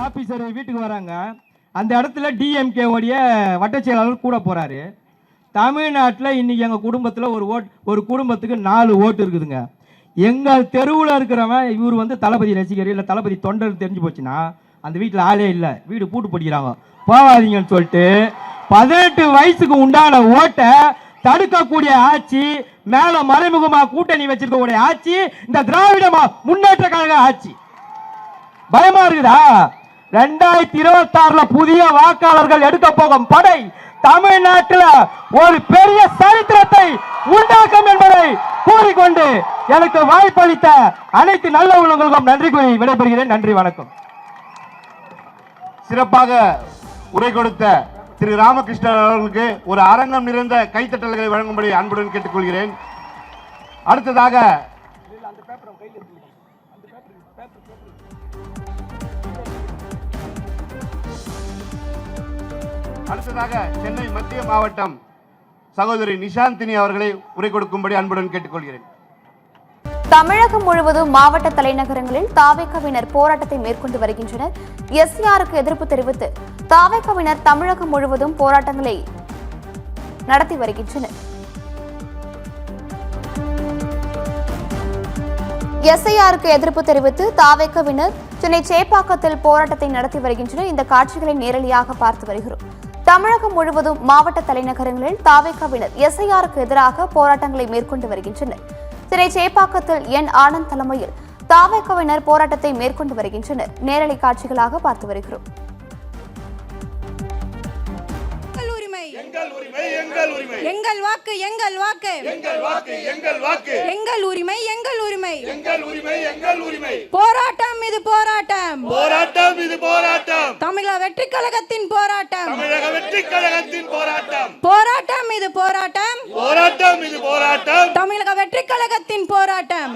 Officer வீட்டுக்கு வராங்க. அந்த இடத்துல டிஎம்கே உடைய வட்ட செயலாளர் கூட போறாரு. தமிழ்நாட்டில் இன்னைக்கு எங்க குடும்பத்தில் ஒரு குடும்பத்துக்கு 4 ஓட்டு இருக்குதுங்க. எங்கள் தெருவில் இருக்கிறவன் இவர் வந்து தளபதி ரசிகர் இல்லை தளபதி தொண்டர் தெரிஞ்சு போச்சுன்னா அந்த வீட்டில் ஆளே இல்லை, வீடு பூட்டு படிக்கிறாங்க, போகாதீங்கன்னு சொல்லிட்டு 18 வயசுக்கு உண்டான ஓட்டை தடுக்கக்கூடிய ஆட்சி, மேல மறைமுகமா கூட்டணி வச்சிருக்கக்கூடிய ஆட்சி இந்த திராவிட முன்னேற்ற கழக ஆட்சி. பயமா இருக்குதா? 2026 புதிய வாக்காளர்கள் எடுக்க போகும் படை தமிழ்நாட்டில் ஒரு பெரிய சரித்திரத்தை உண்டாக்கும் என்பதை கூறிக்கொண்டு எனக்கு வாய்ப்பளித்த அனைத்து நல்ல உள்ளங்களுக்கும் நன்றி கூறி விடைபெறுகிறேன். நன்றி, வணக்கம். சிறப்பாக உரை கொடுத்த திரு ராமகிருஷ்ணன் அவர்களுக்கு ஒரு அரங்கம் நிறைந்த கைத்தட்டல்களை வழங்கும்படி அன்புடன் கேட்டுக்கொள்கிறேன். அடுத்ததாக சென்னை மத்திய மாவட்டம் சகோதரி நிஷாந்தினி அவர்களை உரை கொடுக்கும்படி அன்புடன் கேட்டுக்கொள்கிறேன். தமிழகம் முழுவதும் மாவட்ட தலைநகரங்களில் தாவேகவினர் போராட்டத்தை மேற்கொண்டு வருகின்றனர். எஸ்ஆருக்கு எதிர்ப்பு தெரிவித்து தாவேகவினர் தமிழகம் முழுவதும் போராட்டங்களை நடத்தி வருகின்றனர். எஸ்ஐஆருக்கு எதிர்ப்பு தெரிவித்து தாவேகவினர் சென்னை சேப்பாக்கத்தில் போராட்டத்தை நடத்தி வருகின்றனர். இந்த காட்சிகளை நேரடியாக பார்த்து வருகிறோம். தமிழகம் முழுவதும் மாவட்ட தலைநகரங்களில் தாவேகவினர் எஸ்ஐஆருக்கு எதிராக போராட்டங்களை மேற்கொண்டு வருகின்றனர். சென்னை சேப்பாக்கத்தில் என் ஆனந்த் தலைமையில் தாவேகவினர் போராட்டத்தை மேற்கொண்டு வருகின்றனர். நேரலை காட்சிகளாக பார்த்து வருகிறோம். எங்கள் வாக்கு எங்கள் வாக்கு எங்கள் உரிமை எங்கள் உரிமை போராட்டம் இது போராட்டம் தமிழக வெற்றி கழகத்தின் போராட்டம் போராட்டம் இது போராட்டம் தமிழக வெற்றி கழகத்தின் போராட்டம்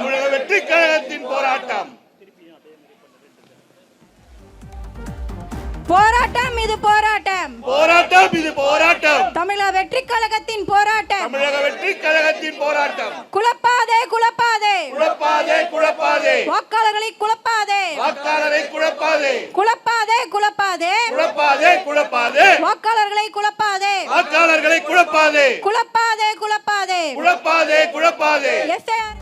போராட்டம் இது போராட்டம் தமிழக வெற்றி கழகத்தின் போராட்டம் குழப்பாதே வாக்காளர்களை குழப்பாதே வாக்காளர்களை குழப்பாதே எஸ்ஐஆர்